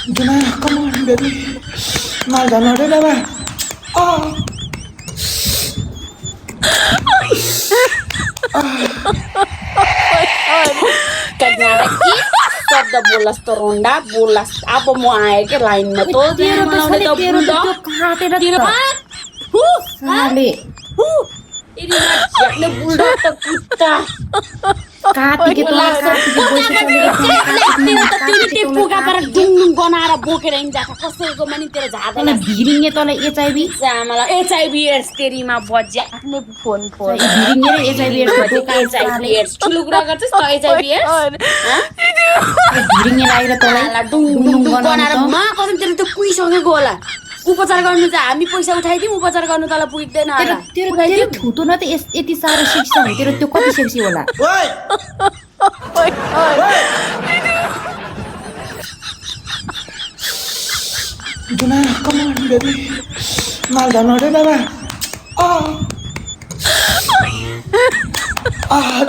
Gina, come on, baby. Malda, no, baby. Oh. Ternyata शब्द bolus तो रोंडा bolus अब म आए के लाइन में तो तेरो त बनाउने साले त तेरो त बुल्डो त्यो काटेर तेरो त हु साले हु तेरी मां झ्याक्ने बुल्डो त कुत्ता काटिके तँलाई काटिके पैसा चलेको तेरो त तिमी त्यो पुगा पर डुङडुङ बनाएर बोकेर हिँड्छ कसैको पनि तेरो झाँदैन तँलाई भिरिङ्गे तँलाई एचआइभी जामला एचआइभी एड्स तेरीमा बज्या आफ्नो फोन फोन भिरिङ्गे र एचआइभी एचआइभी एड्स ठुलो कुरा गर्छस् त एचआइभी एड्स भिरिङ्गे लागेर तँलाई डुङडुङ बनाएर मा कसम तेरो त्यो पुगिसकेको होला उपचार गर्नु चाहिँ हामी पैसा उठाइदिउँ उपचार गर्नु तँलाई पुग्दैन होला तेरो तेरो थुतो न त यति साह्रो सेक्सी छ भने तेरो त्यो कति सेक्सी होला Gina, come on, baby. Malda, no, baby. Oh.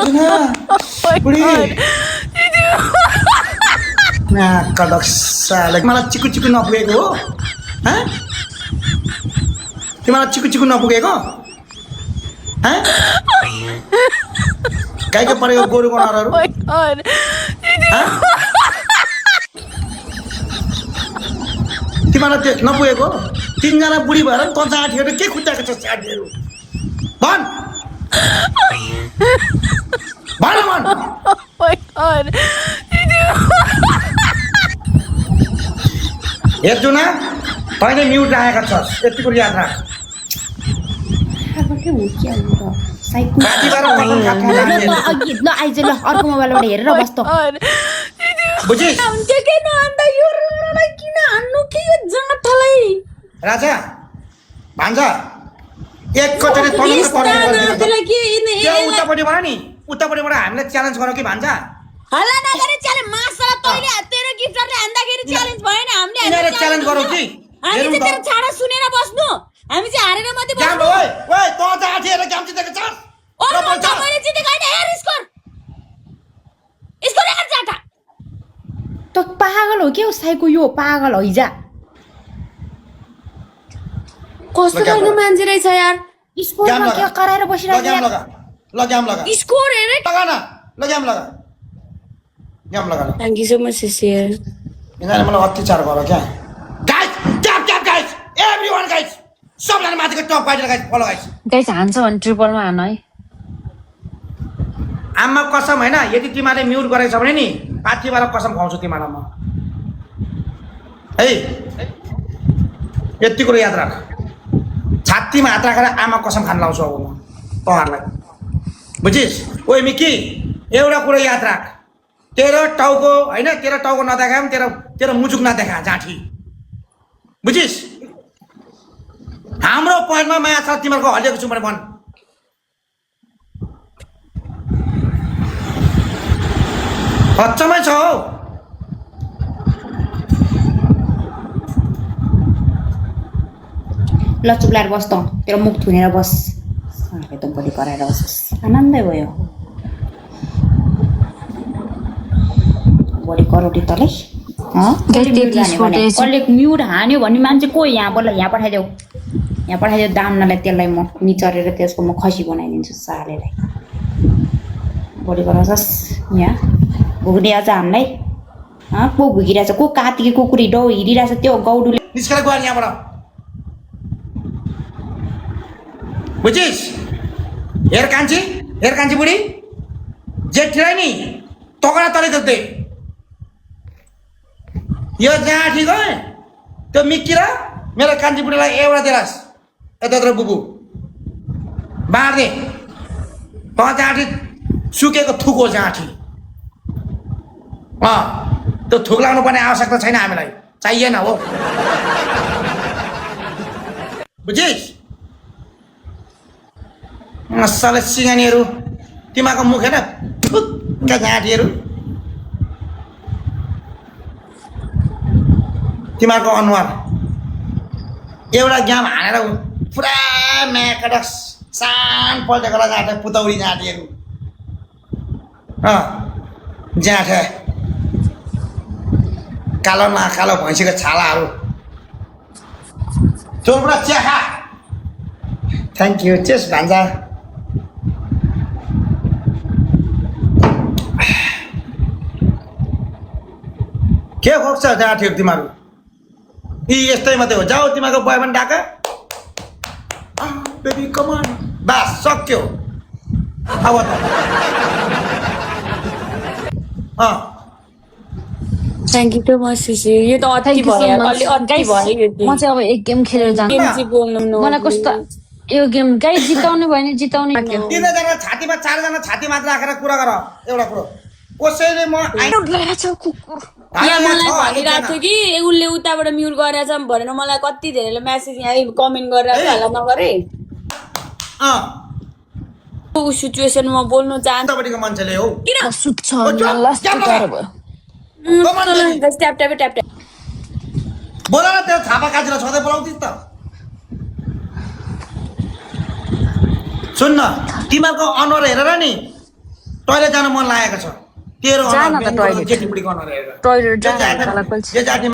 Gina. Budi. Nah, kadok salek malah ciku-ciku nopugeko हो हैं तिमीलाई चिकु नपुगेको हैं गाईको परेको गोरु गनारहरू तिमीलाई त्यो नपुगेको तीनजना बुढी भएर तँ जाँठीहरू के खुट्टाको छ साथीहरू भन भन भन हेर्छु न तैँले म्युट राखेका छस् यतिको याद राख ल आइज ल अर्को मोबाइलबाट हेरेर बस्छ बुझिस् किन हान्नु के यो जाँठलाई राजा भान्जा एकचोटि उतापट्टिबाट नि उतापट्टिबाट हामीले च्यालेन्ज गरौँ कि भान्जा हल्ला नगरे च्यालेन्ज मासला तैले तेरो गिफ्टरले हान्दाखेरि च्यालेन्ज भएन हामीले च्यालेन्ज गरौँ कि हामी चाहिँ तेरो छाडा सुनेर बस्नु हामी चाहिँ हारेर मात्रै बस्नु ओइ ओइ तँ त आठेर काम जितेको छस् ओ म त मैले जितेको हैन हेर स्कोर हेर जाटा त पागल हो के हो साइको यो पागल हैजा कस्तो खालको मान्छे रहेछ यार स्पोर्टमा के कराएर बसिरहेको लगाम लगा लगाम लगा स्कोर हेर लगा न लगाम लगा गाम लगा thank you so much sister यिनीहरूले मलाई अत्याचार गर क्या guys tap tap guys everyone guys सबैजना माथिको टप पाइदिएर गाइस फलो गाइस गाइस हान्छ भने ट्रिपलमा हान है आमा कसम हैन यदि तिमीले म्युट गरेको छ भने नि पाथिबाट कसम खुवाउँछु तिमीलाई म है यति कुरा याद राख छातीमा हात राखेर आमा कसम खान लाउँछु अब म तँहरूलाई बुझिस् ओइ मिकी एउटा कुरा याद राख तेरो टाउको हैन तेरो टाउको नदेखा पनि तेरो मुजुक नदेखा जाँठी बुझिस् हाम्रो पोइन्टमा माया छ तिमीहरूको हलिएको छु भने भन बच्चामै छ हौ ल चुप्लाएर बस् त तेरो मुख थुनेर बस साले त बढी कराएर बस् आनन्दै भयो बढी करोटी तलै कसले म्युट हान्यो भन्ने मान्छे को यहाँ बोल यहाँ पठाइदेऊ दाम्नालाई त्यसलाई म निचरेर त्यसको म खसी बनाइदिन्छु सालेलाई बढी गराउँछस् यहाँ भुग्ने अझ हामीलाई को भुगिरहेछ को कातिके कुकुरी डौ हिँडिरहेछ त्यो गौडुले निस्केर गयो यहाँबाट बुझिस् हेर कान्छी बुढी जेठीलाई नि तगडा तले दे यो जहाँ ठिक है त्यो मिक्की र मेरो कान्छी बुढीलाई एउटा दिलास् यता बुबु बाँड्दे त जहाँ ठिक सुकेको थुक हो जहाँ ठिक त्यो थुक लाउनु पर्ने आवश्यकता छैन हामीलाई चाहिएन हो बुझिस् मसाले सिंगानीहरू तिमीहरूको मुख हेर थुक्का घाँटीहरू तिमीहरूको अनुहार एउटा घाम हानेर पुरा म्याकेर सान पल्टेको जाँटे पुतौरी जाँटीहरू जाँटे कालो न कालो भैँसीको छालाहरू चोरबुढा चिया खा थ्याङ्क यू चेस भान्जा के खोज्छ जहाँ थियो तिमीहरू यी यस्तै मात्रै हो जाऊ तिमीहरूको बोयफ्रेन्ड डाका बेबी कमान बास सक्यो अब त थ्याङ्क यू टु मच सिसी यो त अति Thank you so भयो much. अलि अति Guys, भयो यो म चाहिँ अब एक गेम खेलेर जान्छु गेम चाहिँ बोल्नु मलाई कस्तो यो गेम गाई जिताउने भयो भने जिताउने के तिनजना छातीमा चारजना छाती मात्र राखेर कुरा गर एउटा कुरो कसैले म यहाँ मलाई भनिरहेको थियो कि उसले उताबाट म्युट गरेछ भनेर मलाई कति धेरैले म्यासेज यहाँ कमेन्ट गरेर हल्ला नगरे ऊ सिचुएसनमा बोल्नु चाहन्छ उतापट्टिको मान्छेले हो किन सुत्छ लास्ट गाह्रो भयो ट्याप ट्याप ट्याप ट्याप बोला न त्यो छापा काटेर सधैँ बोलाउँथिस् त सुन्न तिमीहरूको अनुहार हेरेर नि टोइलेट जान मन लागेको छ तेरो जा न त अनुहार toilet. केटीपुडीको अनुहार हेरेर टोइलेट जे जान जाति- तँलाई जे जाति